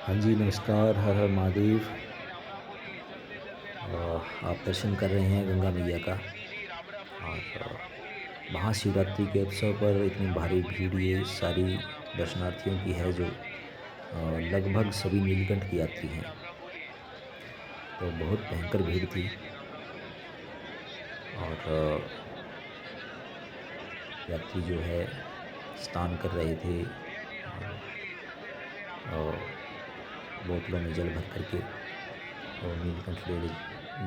हाँ जी, नमस्कार, हर हर महादेव। आप दर्शन कर रहे हैं गंगा मैया का और महाशिवरात्रि के उत्सव पर इतनी भारी भीड़ ये सारी दर्शनार्थियों की है जो लगभग सभी नीलकंठ की यात्री हैं। तो बहुत भयंकर भीड़ थी और यात्री जो है स्नान कर रहे थे और बोतलों में जल भर करके और नीलकंठ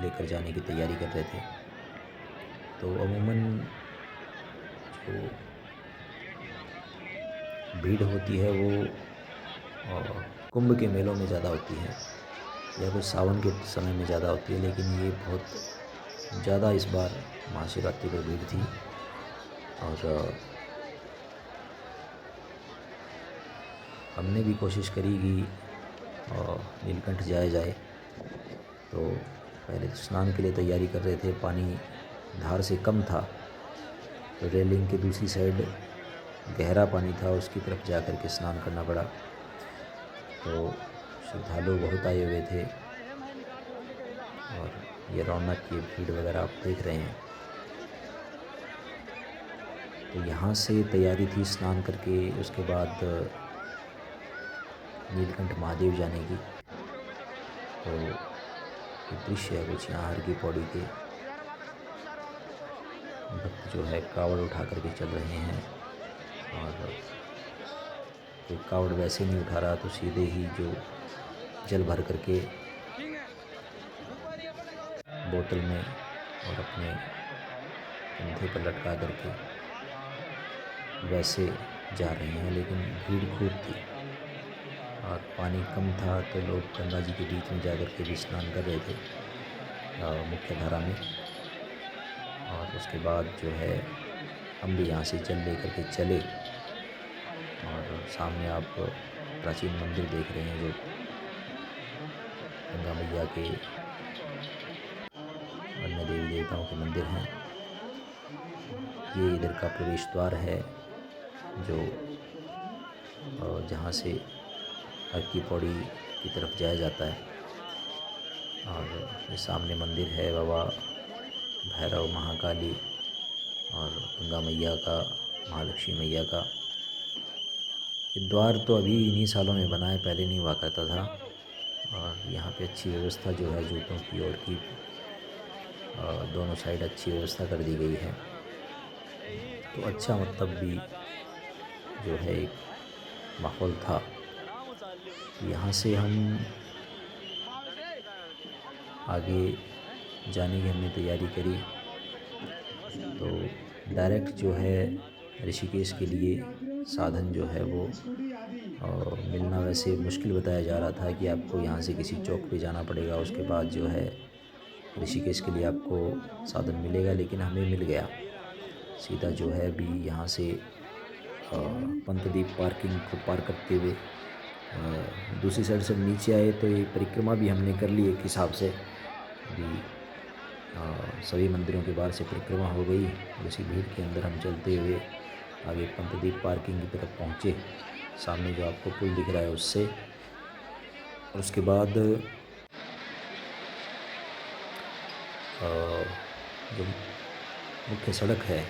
लेकर जाने की तैयारी कर रहे थे। तो अमूमन जो भीड़ होती है वो कुंभ के मेलों में ज़्यादा होती है या फिर सावन के समय में ज़्यादा होती है, लेकिन ये बहुत ज़्यादा इस बार महाशिवरात्रि पर भीड़ थी। और हमने भी कोशिश करी कि नीलकंठ जाया जाए। तो पहले तो स्नान के लिए तैयारी कर रहे थे, पानी धार से कम था, तो रेलिंग की दूसरी साइड गहरा पानी था, उसकी तरफ जा कर के स्नान करना पड़ा। तो श्रद्धालु बहुत आए हुए थे और ये रौनक, ये भीड़ वगैरह आप देख रहे हैं। तो यहाँ से तैयारी थी स्नान करके उसके बाद नीलकंठ महादेव जाने की। तो ये दृश्य है कुछ यहाँ हर की पौड़ी के भक्त जो है कावड़ उठा करके चल रहे हैं और कोई कावड़ वैसे नहीं उठा रहा तो सीधे ही जो जल भर करके बोतल में और अपने कंधे पर लटका करके वैसे जा रहे हैं। लेकिन भीड़ खूब थी और पानी कम था तो लोग गंगा जी के बीच में जा कर के भी स्नान कर रहे थे मुख्य धारा में। और उसके बाद जो है हम भी यहाँ से जल लेकर के चले और सामने आप प्राचीन मंदिर देख रहे हैं जो गंगा मैया के अन्य देवी देवताओं के मंदिर हैं। ये इधर का प्रवेश द्वार है जो जहाँ से हर की पौड़ी की तरफ जाया जाता है। और ये सामने मंदिर है बाबा भैरव, महाकाली और गंगा मैया का, महालक्ष्मी मैया का। ये द्वार तो अभी इन्हीं सालों में बना है, पहले नहीं हुआ करता था। और यहाँ पे अच्छी व्यवस्था जो है जूतों की और की दोनों साइड अच्छी व्यवस्था कर दी गई है। तो अच्छा मतलब भी जो है एक माहौल था। यहाँ से हम आगे जाने की हमने तैयारी करी। तो डायरेक्ट जो है ऋषिकेश के लिए साधन जो है वो मिलना वैसे मुश्किल बताया जा रहा था कि आपको यहाँ से किसी चौक पे जाना पड़ेगा, उसके बाद जो है ऋषिकेश के लिए आपको साधन मिलेगा। लेकिन हमें मिल गया सीधा जो है अभी यहाँ से पंतदीप पार्किंग को पार करते हुए दूसरी साइड से नीचे आए। तो ये परिक्रमा भी हमने कर ली एक हिसाब से। अभी सभी मंदिरों के बाहर से परिक्रमा हो गई। उसी भीड़ के अंदर हम चलते हुए आगे पंतदीप पार्किंग की तरफ पहुँचे, सामने जो आपको पुल दिख रहा है उससे। और उसके बाद जो मुख्य सड़क है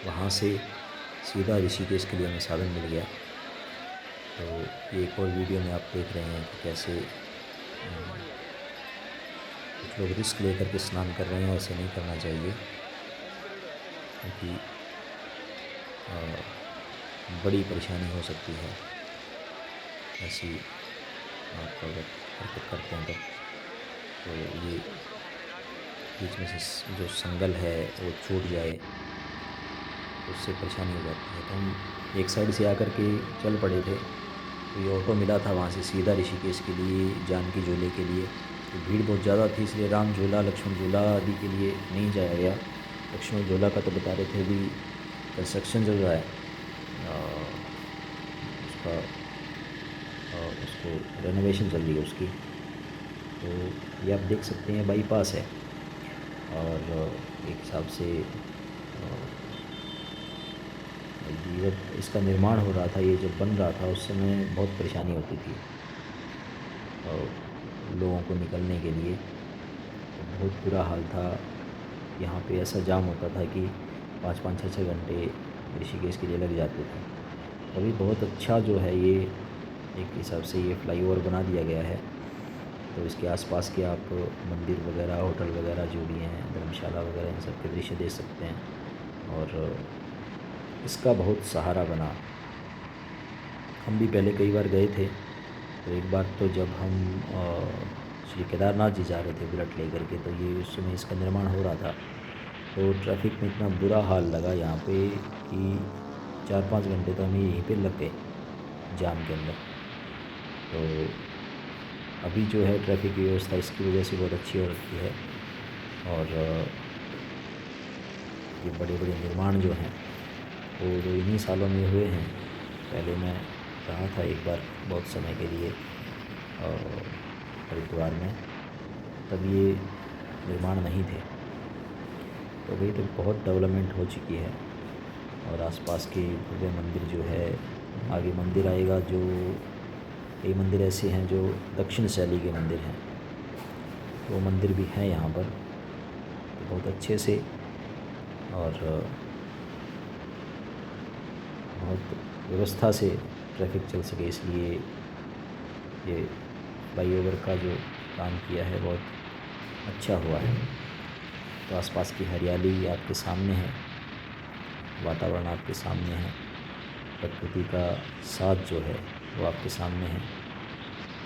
वहाँ से सीधा ऋषिकेश के लिए हमें साधन मिल गया। तो ये एक और वीडियो में आप देख रहे हैं कि कैसे कुछ लोग रिस्क लेकर के स्नान कर रहे हैं। ऐसे नहीं करना चाहिए क्योंकि बड़ी परेशानी हो सकती है ऐसी आप अगर हरकत करते हैं तो ये बीच में से जो संगल है वो छूट जाए तो उससे परेशानी हो जाती है। तो हम एक साइड से आकर के चल पड़े थे। तो ये ऑटो मिला था वहाँ से सीधा ऋषिकेश के लिए, जानकी झूले के लिए। तो भीड़ बहुत ज़्यादा थी इसलिए राम झूला, लक्ष्मण झूला आदि के लिए नहीं जाया गया। लक्ष्मण झूला का तो बता रहे थे अभी कंस्ट्रक्शन चल रहा है उसका, उसको रेनोवेशन चल रही है उसकी। तो ये आप देख सकते हैं बाईपास है और एक हिसाब से जब इसका निर्माण हो रहा था, ये जब बन रहा था उस समय बहुत परेशानी होती थी। लोगों को निकलने के लिए। तो बहुत बुरा हाल था। यहाँ पे ऐसा जाम होता था कि 5-5, 6-6 घंटे ऋषिकेश के लिए लग जाते थे। तो अभी बहुत अच्छा जो है ये एक हिसाब से ये फ्लाईओवर बना दिया गया है। तो इसके आसपास के आप मंदिर वगैरह, होटल वगैरह जो भी हैं, धर्मशाला वगैरह, इन सब के दृश्य देख सकते हैं। और इसका बहुत सहारा बना। हम भी पहले कई बार गए थे। तो एक बार तो जब हम श्री केदारनाथ जी जा रहे थे बुलेट लेकर के, तो ये उस समय इसका निर्माण हो रहा था। तो ट्रैफ़िक में इतना बुरा हाल लगा यहाँ पे कि 4-5 घंटे तो हमें यहीं पे लग गए जाम के अंदर। तो अभी जो है ट्रैफ़िक की व्यवस्था इसकी वजह से बहुत अच्छी हो रखी है। और ये बड़े बड़े निर्माण जो हैं वो जो इन्हीं सालों में हुए हैं। पहले मैं रहा था एक बार बहुत समय के लिए हरिद्वार में, तब ये निर्माण नहीं थे। तो अभी तो बहुत डेवलपमेंट हो चुकी है। और आसपास के भव्य मंदिर जो है, आगे मंदिर आएगा, जो कई मंदिर ऐसे हैं जो दक्षिण शैली के मंदिर हैं, तो वो मंदिर भी हैं यहाँ पर। तो बहुत अच्छे से और बहुत व्यवस्था से ट्रैफ़िक चल सके, इसलिए ये फ्लाईओवर का जो काम किया है बहुत अच्छा हुआ है। तो आसपास की हरियाली आपके सामने है, वातावरण आपके सामने है, प्रकृति का साथ जो है वो आपके सामने है।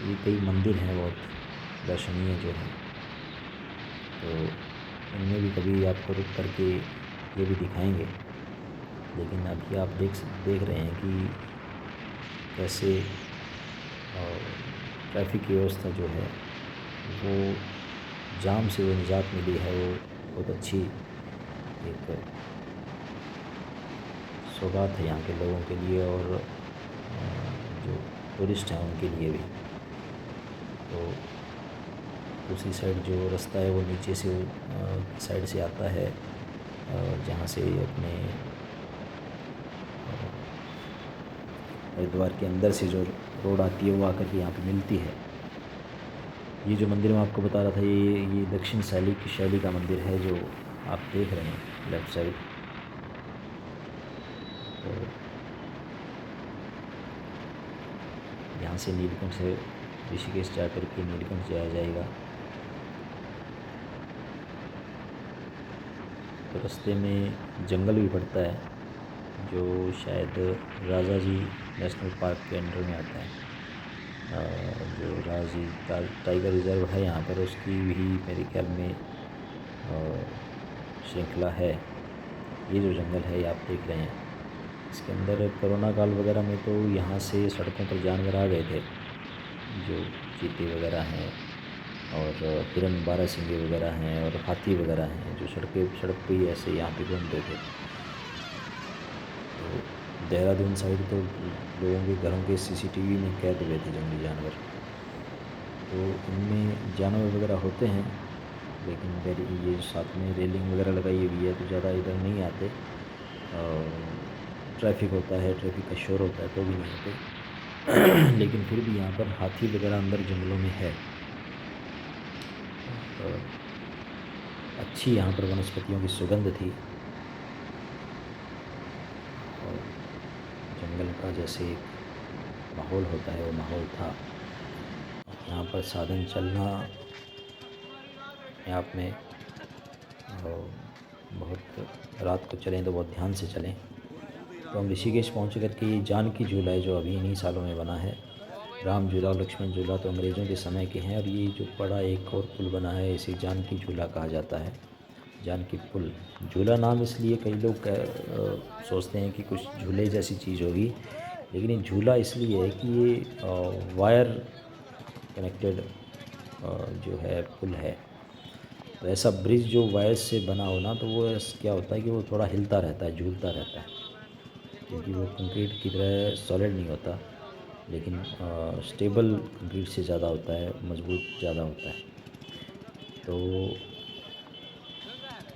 ये कई मंदिर हैं बहुत दर्शनीय जो हैं, तो इनमें भी कभी आपको रुक कर के ये भी दिखाएंगे। लेकिन अभी आप देख रहे हैं कि कैसे ट्रैफ़िक की व्यवस्था जो है वो जाम से वो निजात मिली है, वो बहुत अच्छी एक सौगात है यहाँ के लोगों के लिए और जो टूरिस्ट हैं उनके लिए भी। तो दूसरी साइड जो रास्ता है वो नीचे से साइड से आता है, जहाँ से अपने हरिद्वार के अंदर से जो रोड आती है वो आकर के यहाँ पे मिलती है। ये जो मंदिर मैं आपको बता रहा था, ये दक्षिण शैली का मंदिर है जो आप देख रहे हैं लेफ़्ट साइड। तो यहाँ से नीलकंठ से ऋषिकेश जा कर के नीलकंठ जाया जाएगा। तो रास्ते में जंगल भी पड़ता है जो शायद राजा जी नेशनल पार्क के अंडर में आता है। जो राजी टाइगर रिज़र्व है यहाँ पर, उसकी भी मेरे ख्याल में श्रृंखला है। ये जो जंगल है ये आप देख रहे हैं, इसके अंदर कोरोना काल वगैरह में तो यहाँ से सड़कों पर जानवर आ गए थे, जो चीते वगैरह हैं और हिरन, बारहसिंगे वगैरह हैं और हाथी वगैरह हैं, जो सड़क पे ही ऐसे यहाँ पे घूमते थे। तो देहरादून साइड तो लोगों के घरों के सीसीटीवी में कैद हुए थे जंगली जानवर। तो इनमें जानवर वगैरह होते हैं, लेकिन ये साथ में रेलिंग वगैरह लगाई हुई है तो ज़्यादा इधर नहीं आते। ट्रैफ़िक होता है, ट्रैफ़िक का शोर होता है तो भी नहीं आते। लेकिन फिर भी यहाँ पर हाथी वगैरह अंदर जंगलों में है। अच्छी यहाँ पर वनस्पतियों की सुगंध थी और जंगल का जैसे एक माहौल होता है वो माहौल था। यहाँ पर साधन चलना अपने आप में बहुत, रात को चलें तो बहुत ध्यान से चलें। तो हम ऋषिकेश पहुँच कर के ये जानकी झूला है जो अभी इन्हीं सालों में बना है। राम झूला और लक्ष्मण झूला तो अंग्रेज़ों के समय के हैं, और ये जो बड़ा एक और पुल बना है इसे जानकी झूला कहा जाता है। जानकी पुल, झूला नाम इसलिए कई लोग सोचते हैं कि कुछ झूले जैसी चीज़ होगी, लेकिन ये झूला इसलिए है कि ये वायर कनेक्टेड जो है पुल है। तो ऐसा ब्रिज जो वायर से बना हो ना, तो वो क्या होता है कि वो थोड़ा हिलता रहता है, झूलता रहता है, क्योंकि वो कंक्रीट की तरह सॉलिड नहीं होता, लेकिन स्टेबल कंक्रीट से ज़्यादा होता है, मज़बूत ज़्यादा होता है। तो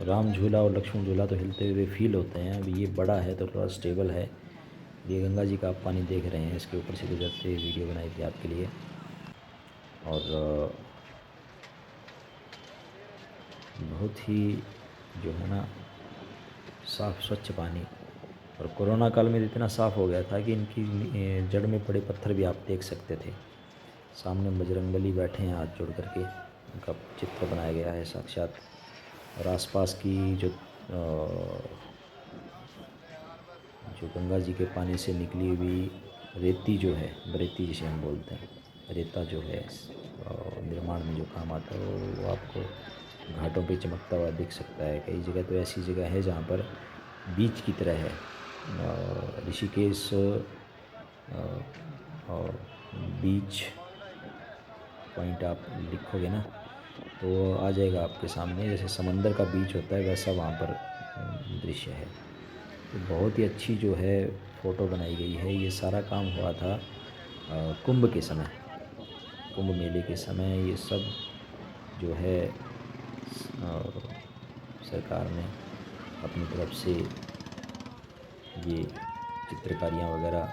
राम झूला और लक्ष्मण झूला तो हिलते हुए फील होते हैं। अब ये बड़ा है तो थोड़ा स्टेबल है। ये गंगा जी का आप पानी देख रहे हैं, इसके ऊपर से गुजरते हुए वीडियो बनाई थी आपके लिए। और बहुत ही जो है ना साफ़ स्वच्छ पानी। और कोरोना काल में इतना साफ़ हो गया था कि इनकी जड़ में पड़े पत्थर भी आप देख सकते थे। सामने बजरंगबली बैठे हैं हाथ जोड़ करके, उनका चित्र बनाया गया है साक्षात। और आसपास की जो गंगा जी के पानी से निकली हुई रेती जो है, बरेती जिसे हम बोलते हैं, रेता जो है निर्माण में जो काम आता है, वो आपको घाटों पे चमकता हुआ दिख सकता है। कई जगह तो ऐसी जगह है जहाँ पर बीच की तरह है। ऋषिकेश और बीच पॉइंट आप लिखोगे ना तो आ जाएगा आपके सामने, जैसे समंदर का बीच होता है वैसा वहाँ पर दृश्य है। तो बहुत ही अच्छी जो है फ़ोटो बनाई गई है। ये सारा काम हुआ था कुंभ के समय, कुंभ मेले के समय ये सब जो है सरकार ने अपनी तरफ से ये चित्रकारियाँ वगैरह,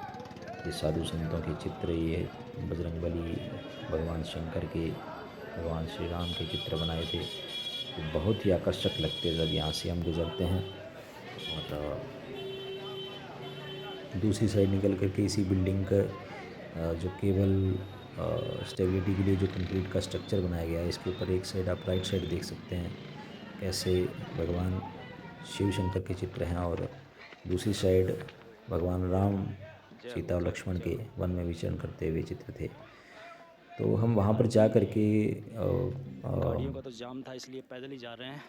ये साधु संतों के चित्र, ये बजरंगबली, भगवान शंकर के, भगवान श्री राम के चित्र बनाए थे। तो बहुत ही आकर्षक लगते हैं जब यहाँ से हम गुज़रते हैं। और दूसरी साइड निकल कर के इसी बिल्डिंग का जो केवल स्टेबिलिटी के लिए जो कंक्रीट का स्ट्रक्चर बनाया गया है, इसके ऊपर एक साइड आप राइट साइड देख सकते हैं कैसे भगवान शिव शंकर के चित्र हैं और दूसरी साइड भगवान राम, सीता और लक्ष्मण के वन में विचरण करते हुए चित्र थे। तो हम वहाँ पर जा कर के गाड़ियों का तो जाम था, इसलिए पैदल ही जा रहे हैं।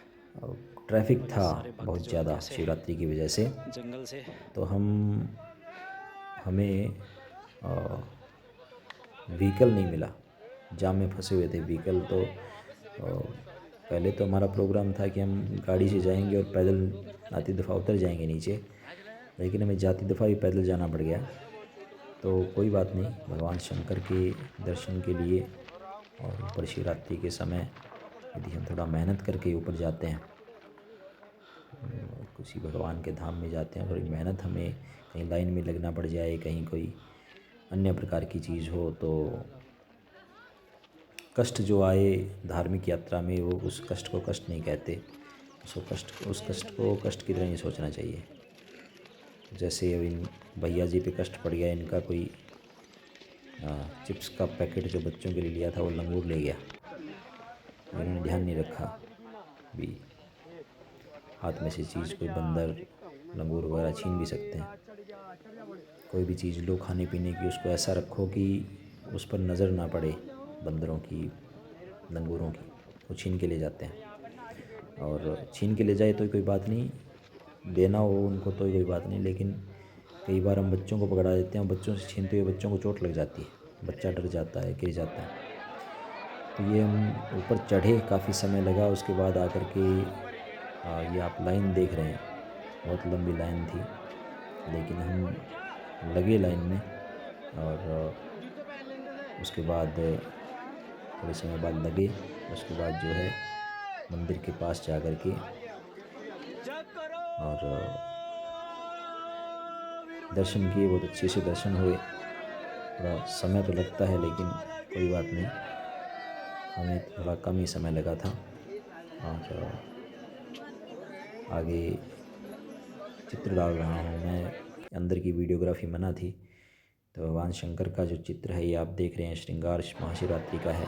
ट्रैफिक और ये था सारे भक्त बहुत जो है ज़्यादा कैसे शिवरात्रि की वजह से। जंगल से तो हमें व्हीकल नहीं मिला, जाम में फंसे हुए थे व्हीकल। तो पहले तो हमारा प्रोग्राम था कि हम गाड़ी से जाएंगे और पैदल आती दफ़ा उतर जाएंगे नीचे, लेकिन हमें जाती दफ़ा भी पैदल जाना पड़ गया। तो कोई बात नहीं, भगवान शंकर के दर्शन के लिए और ऊपर शिवरात्रि के समय यदि हम थोड़ा मेहनत करके ऊपर जाते हैं, किसी भगवान के धाम में जाते हैं, थोड़ी मेहनत, हमें कहीं लाइन में लगना पड़ जाए, कहीं कोई अन्य प्रकार की चीज़ हो, तो कष्ट जो आए धार्मिक यात्रा में, वो उस कष्ट को कष्ट नहीं कहते, उस कष्ट को कष्ट की तरह नहीं सोचना चाहिए। जैसे अब इन भैया जी पे कष्ट पड़ गया, इनका कोई चिप्स का पैकेट जो बच्चों के लिए लिया था वो लंगूर ले गया, इन्होंने ध्यान नहीं रखा भी, हाथ में से चीज़ कोई बंदर लंगूर वगैरह छीन भी सकते हैं। कोई भी चीज़ लो खाने पीने की, उसको ऐसा रखो कि उस पर नज़र ना पड़े बंदरों की, लंगूरों की, वो छीन के ले जाते हैं। और छीन के ले जाए तो कोई बात नहीं, देना हो उनको तो कोई बात नहीं, लेकिन कई बार हम बच्चों को पकड़ा देते हैं, बच्चों से छीनते हुए बच्चों को चोट लग जाती है, बच्चा डर जाता है, गिर जाता है। तो ये हम ऊपर चढ़े, काफ़ी समय लगा, उसके बाद आकर के ये आप लाइन देख रहे हैं, बहुत लंबी लाइन थी, लेकिन हम लगे लाइन में। और उसके बाद थोड़े समय बाद लगे, उसके बाद जो है मंदिर के पास जा कर के और दर्शन किए, बहुत अच्छे से दर्शन हुए। थोड़ा समय तो लगता है, लेकिन कोई बात नहीं, हमें थोड़ा कम ही समय लगा था। और आगे चित्र डाल रहा हूँ मैं, अंदर की वीडियोग्राफी मना थी। तो भगवान शंकर का जो चित्र है ये आप देख रहे हैं, श्रृंगार महाशिवरात्रि का है।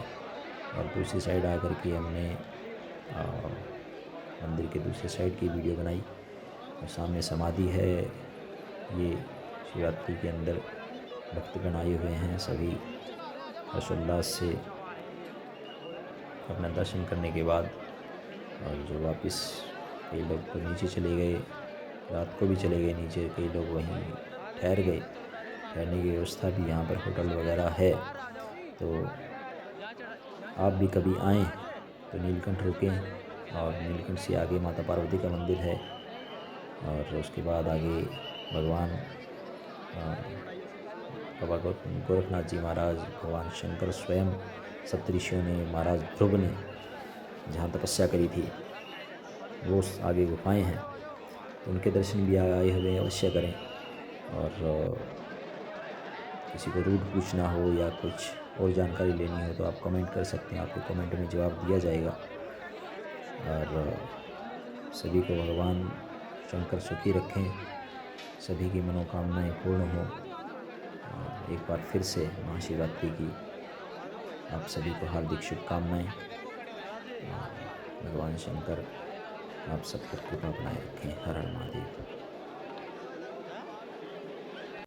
और दूसरी साइड आकर के हमने मंदिर के दूसरी साइड की वीडियो बनाई। और सामने समाधि है, ये शिवरात्रि के अंदर भक्तगण आए हुए हैं, सभी हर्षोल्लास से अपना दर्शन करने के बाद और जो वापस, कई लोग तो नीचे चले गए, रात को भी चले गए नीचे, कई लोग वहीं ठहर गए। ठहरने की व्यवस्था भी यहाँ पर होटल वगैरह है। तो आप भी कभी आएँ तो नीलकंठ रुकें, और नीलकंठ से आगे माता पार्वती का मंदिर है, और उसके बाद आगे भगवान बाबा गोरखनाथ जी महाराज, भगवान शंकर स्वयं, सप्तऋषियों ने, महाराज ध्रुव ने जहाँ तपस्या करी थी, वो आगे गुफाएं हैं, तो उनके दर्शन भी आए हुए अवश्य करें। और किसी को रूट पूछना हो या कुछ और जानकारी लेनी हो तो आप कमेंट कर सकते हैं, आपके कमेंट में जवाब दिया जाएगा। और सभी को भगवान शंकर सुखी रखें, सभी की मनोकामनाएं पूर्ण हों। और एक बार फिर से महाशिवरात्रि की आप सभी को हार्दिक शुभकामनाएं। और भगवान शंकर आप सब पर कृपा बनाए रखें। हर हर महादेव।